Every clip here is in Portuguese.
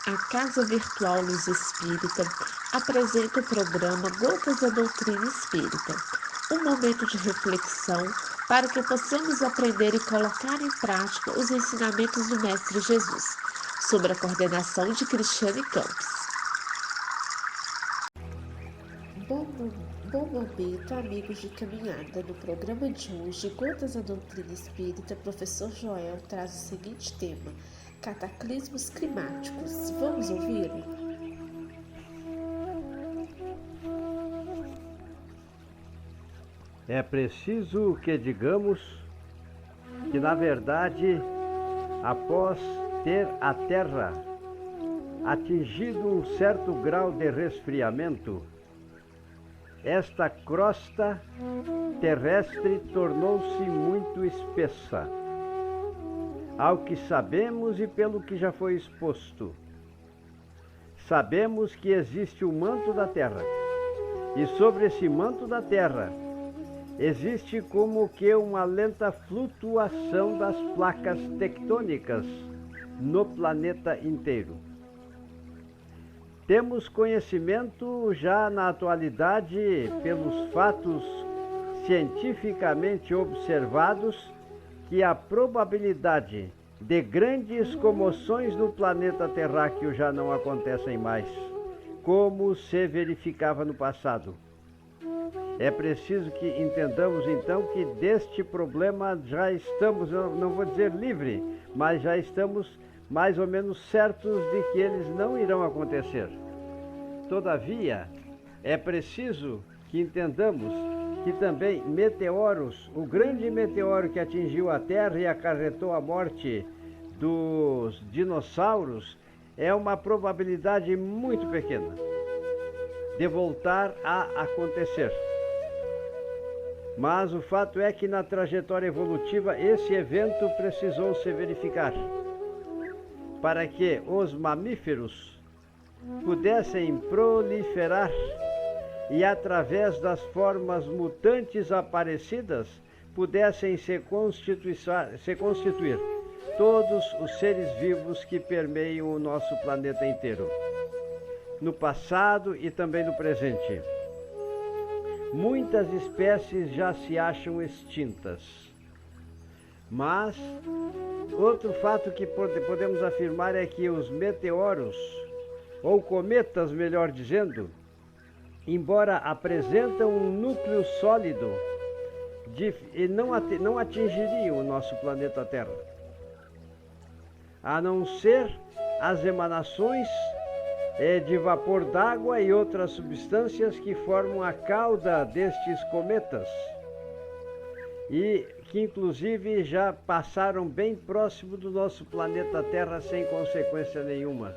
A Casa Virtual Luz Espírita apresenta o programa Gotas da Doutrina Espírita, um momento de reflexão para que possamos aprender e colocar em prática os ensinamentos do Mestre Jesus, sob a coordenação de Cristiane Campos. Bom momento, amigos de caminhada. No programa de hoje, Gotas da Doutrina Espírita, professor Joel traz o seguinte tema: cataclismos climáticos. Vamos ouvi-lo? É preciso que digamos que, na verdade, após ter a Terra atingido um certo grau de resfriamento, esta crosta terrestre tornou-se muito espessa, ao que sabemos e pelo que já foi exposto. Sabemos que existe o manto da Terra, e sobre esse manto da Terra existe como que uma lenta flutuação das placas tectônicas no planeta inteiro. Temos conhecimento já na atualidade, pelos fatos cientificamente observados, que a probabilidade de grandes comoções no planeta terráqueo já não acontecem mais, como se verificava no passado. É preciso que entendamos então que deste problema já estamos, não vou dizer livre, mas já estamos mais ou menos certos de que eles não irão acontecer. Todavia, é preciso que entendamos que também meteoros, o grande meteoro que atingiu a Terra e acarretou a morte dos dinossauros, é uma probabilidade muito pequena de voltar a acontecer. Mas o fato é que na trajetória evolutiva esse evento precisou se verificar para que os mamíferos pudessem proliferar e, através das formas mutantes aparecidas, pudessem se constituir todos os seres vivos que permeiam o nosso planeta inteiro, no passado e também no presente. Muitas espécies já se acham extintas, mas outro fato que podemos afirmar é que os meteoros, ou cometas, melhor dizendo, embora apresentam um núcleo sólido, não atingiriam o nosso planeta Terra, a não ser as emanações de vapor d'água e outras substâncias que formam a cauda destes cometas e que inclusive já passaram bem próximo do nosso planeta Terra sem consequência nenhuma.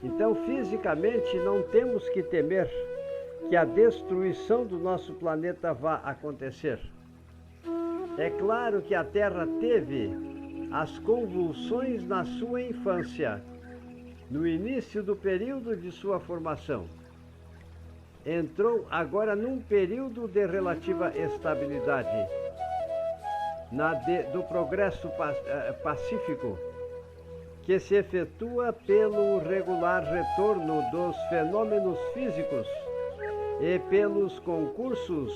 Então, fisicamente, não temos que temer que a destruição do nosso planeta vá acontecer. É claro que a Terra teve as convulsões na sua infância, no início do período de sua formação. Entrou agora num período de relativa estabilidade, do progresso pacífico, que se efetua pelo regular retorno dos fenômenos físicos e pelos concursos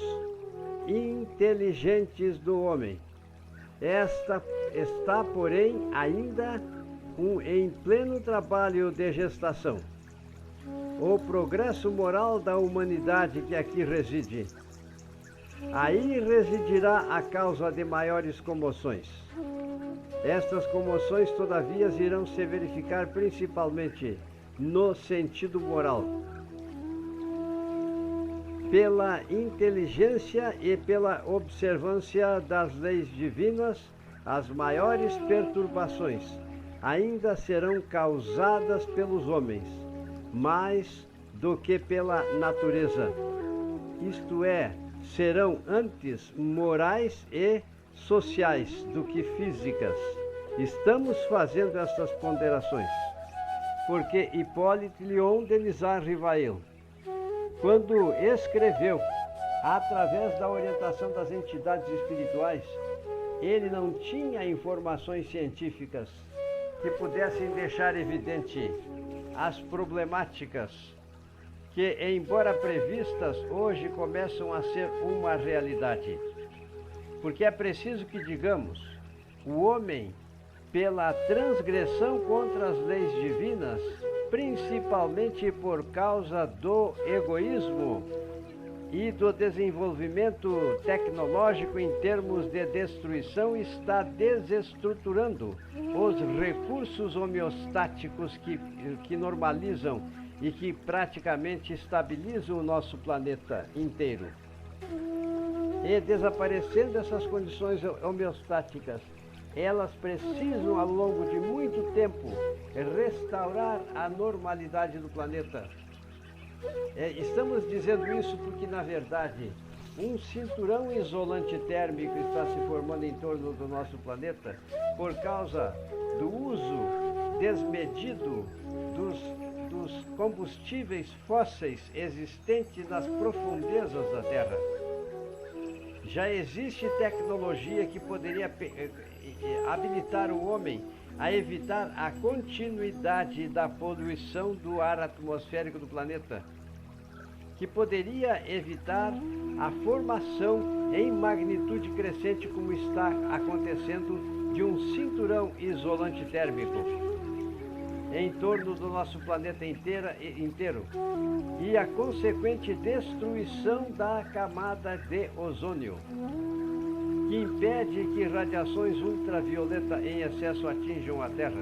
inteligentes do homem. Esta está, porém, ainda em pleno trabalho de gestação. O progresso moral da humanidade que aqui reside. Aí residirá a causa de maiores comoções. Estas comoções, todavia, irão se verificar principalmente no sentido moral, pela inteligência e pela observância das leis divinas. As maiores perturbações ainda serão causadas pelos homens, mais do que pela natureza. Isto é, serão antes morais e sociais do que físicas. Estamos fazendo estas ponderações porque Hippolyte Léon Denisard Rivail, quando escreveu através da orientação das entidades espirituais, ele não tinha informações científicas que pudessem deixar evidente as problemáticas que, embora previstas, hoje começam a ser uma realidade. Porque é preciso que digamos, o homem, pela transgressão contra as leis divinas, principalmente por causa do egoísmo e do desenvolvimento tecnológico em termos de destruição, está desestruturando os recursos homeostáticos que normalizam e que praticamente estabilizam o nosso planeta inteiro. E desaparecendo essas condições homeostáticas, elas precisam, ao longo de muito tempo, restaurar a normalidade do planeta. Estamos dizendo isso porque, na verdade, um cinturão isolante térmico está se formando em torno do nosso planeta por causa do uso desmedido dos combustíveis fósseis existentes nas profundezas da Terra. Já existe tecnologia que poderia habilitar o homem a evitar a continuidade da poluição do ar atmosférico do planeta, que poderia evitar a formação em magnitude crescente, como está acontecendo, de um cinturão isolante térmico em torno do nosso planeta inteiro e a consequente destruição da camada de ozônio, que impede que radiações ultravioletas em excesso atinjam a Terra.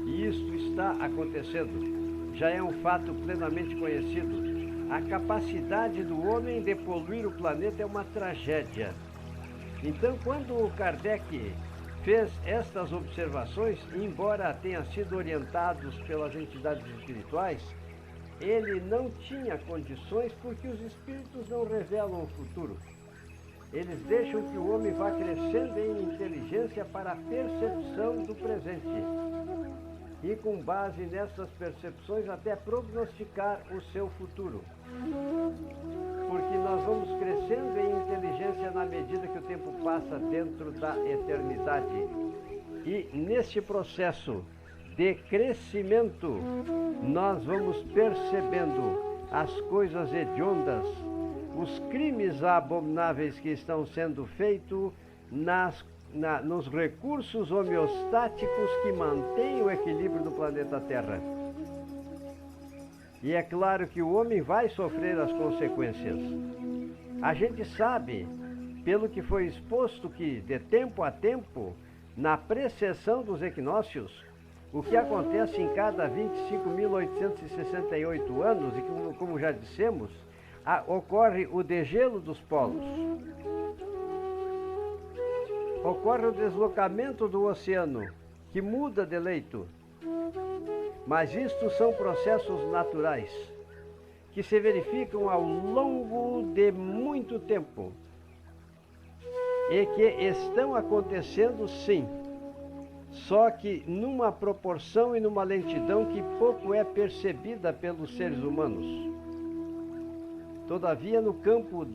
E isto está acontecendo. Já é um fato plenamente conhecido. A capacidade do homem de poluir o planeta é uma tragédia. Então, quando o Kardec fez estas observações, embora tenha sido orientado pelas entidades espirituais, ele não tinha condições, porque os espíritos não revelam o futuro. Eles deixam que o homem vá crescendo em inteligência para a percepção do presente. E com base nessas percepções até prognosticar o seu futuro. Porque nós vamos crescendo em inteligência na medida que o tempo passa dentro da eternidade. E neste processo de crescimento, nós vamos percebendo as coisas hediondas, os crimes abomináveis que estão sendo feitos nos recursos homeostáticos que mantêm o equilíbrio do planeta Terra. E é claro que o homem vai sofrer as consequências. A gente sabe, pelo que foi exposto, que de tempo a tempo, na precessão dos equinócios, o que acontece em cada 25.868 anos, e como já dissemos, ocorre o degelo dos polos. Ocorre o deslocamento do oceano, que muda de leito. Mas isto são processos naturais, que se verificam ao longo de muito tempo. E que estão acontecendo, sim, só que numa proporção e numa lentidão que pouco é percebida pelos seres humanos. Todavia, no campo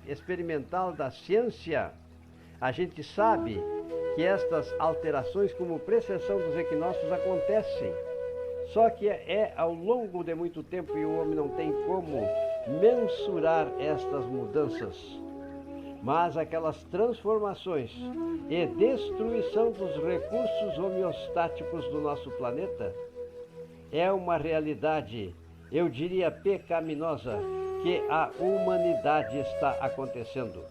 experimental da ciência, a gente sabe que estas alterações, como precessão dos equinócios, acontecem. Só que é ao longo de muito tempo e o homem não tem como mensurar estas mudanças. Mas aquelas transformações e destruição dos recursos homeostáticos do nosso planeta é uma realidade, eu diria, pecaminosa, que a humanidade está acontecendo,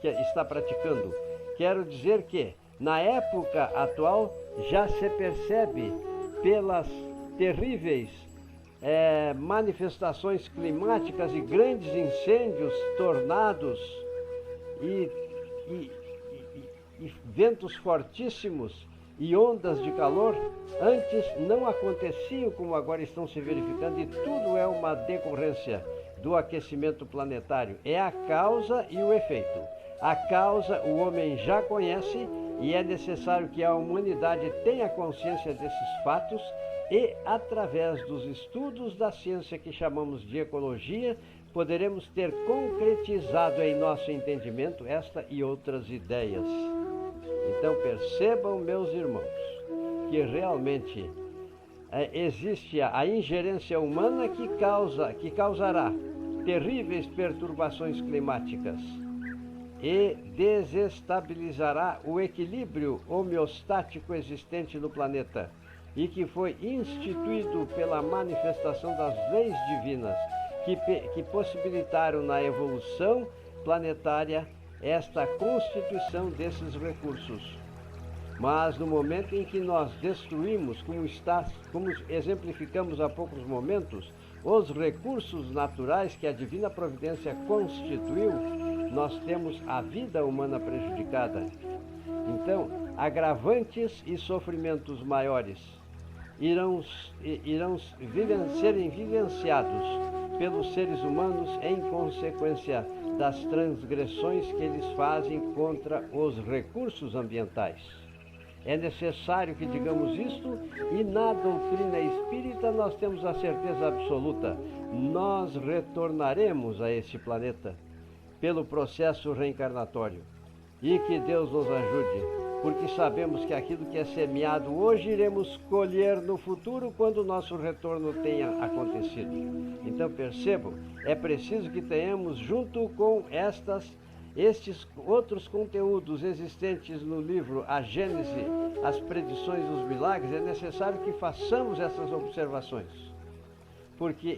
que está praticando. Quero dizer que, na época atual, já se percebe pelas terríveis manifestações climáticas e grandes incêndios, tornados e ventos fortíssimos e ondas de calor, antes não aconteciam como agora estão se verificando, e tudo é uma decorrência do aquecimento planetário. É a causa e o efeito. A causa o homem já conhece e é necessário que a humanidade tenha consciência desses fatos e, através dos estudos da ciência que chamamos de ecologia, poderemos ter concretizado em nosso entendimento esta e outras ideias. Então percebam, meus irmãos, que realmente existe a ingerência humana que causará terríveis perturbações climáticas e desestabilizará o equilíbrio homeostático existente no planeta e que foi instituído pela manifestação das leis divinas que possibilitaram na evolução planetária esta constituição desses recursos. Mas no momento em que nós destruímos, como exemplificamos há poucos momentos, os recursos naturais que a divina providência constituiu, nós temos a vida humana prejudicada. Então, agravantes e sofrimentos maiores irão serem vivenciados pelos seres humanos em consequência das transgressões que eles fazem contra os recursos ambientais. É necessário que digamos isto, e na doutrina espírita nós temos a certeza absoluta: nós retornaremos a este planeta pelo processo reencarnatório. E que Deus nos ajude, porque sabemos que aquilo que é semeado hoje iremos colher no futuro quando o nosso retorno tenha acontecido. Então percebam, é preciso que tenhamos junto com estes outros conteúdos existentes no livro A Gênese, as predições dos milagres, é necessário que façamos essas observações. Porque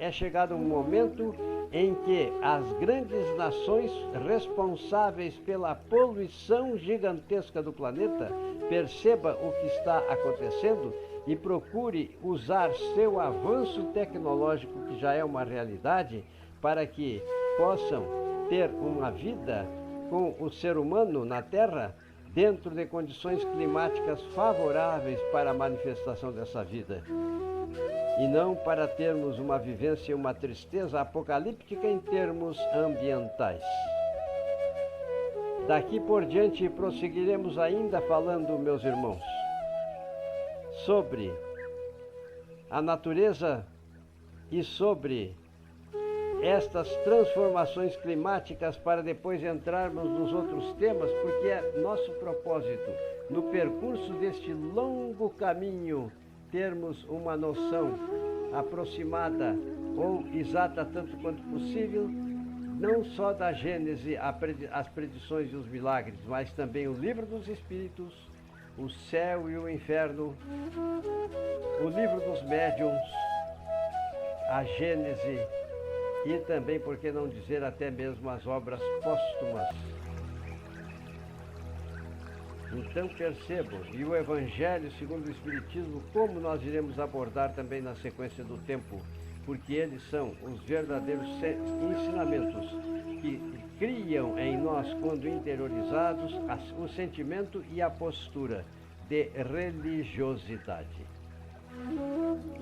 é chegado um momento em que as grandes nações responsáveis pela poluição gigantesca do planeta perceba o que está acontecendo e procure usar seu avanço tecnológico, que já é uma realidade, para que possam ter uma vida com o ser humano na Terra dentro de condições climáticas favoráveis para a manifestação dessa vida. E não para termos uma vivência e uma tristeza apocalíptica em termos ambientais. Daqui por diante prosseguiremos ainda falando, meus irmãos, sobre a natureza e sobre estas transformações climáticas, para depois entrarmos nos outros temas, porque é nosso propósito, no percurso deste longo caminho, termos uma noção aproximada ou exata tanto quanto possível, não só da Gênese, as predições e os milagres, mas também o livro dos Espíritos, o céu e o inferno, o livro dos médiuns, a Gênese e também, por que não dizer, até mesmo as obras póstumas. Então percebam, e o Evangelho segundo o Espiritismo, como nós iremos abordar também na sequência do tempo, porque eles são os verdadeiros ensinamentos que criam em nós, quando interiorizados, o sentimento e a postura de religiosidade.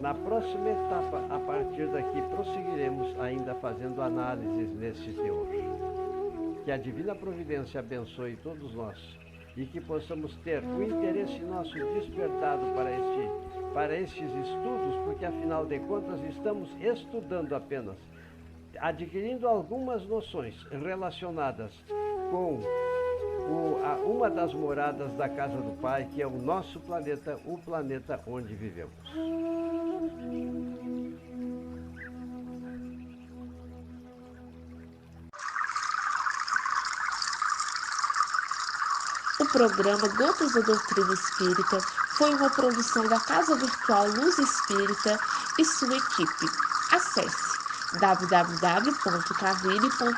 Na próxima etapa, a partir daqui, prosseguiremos ainda fazendo análises nesse teor. Que a Divina Providência abençoe todos nós e que possamos ter o interesse nosso despertado para estes estudos, porque afinal de contas estamos estudando apenas, adquirindo algumas noções relacionadas com uma das moradas da casa do Pai, que é o nosso planeta, o planeta onde vivemos. O programa Gotas da Doutrina Espírita foi uma produção da Casa Virtual Luz Espírita e sua equipe. Acesse www.cavile.com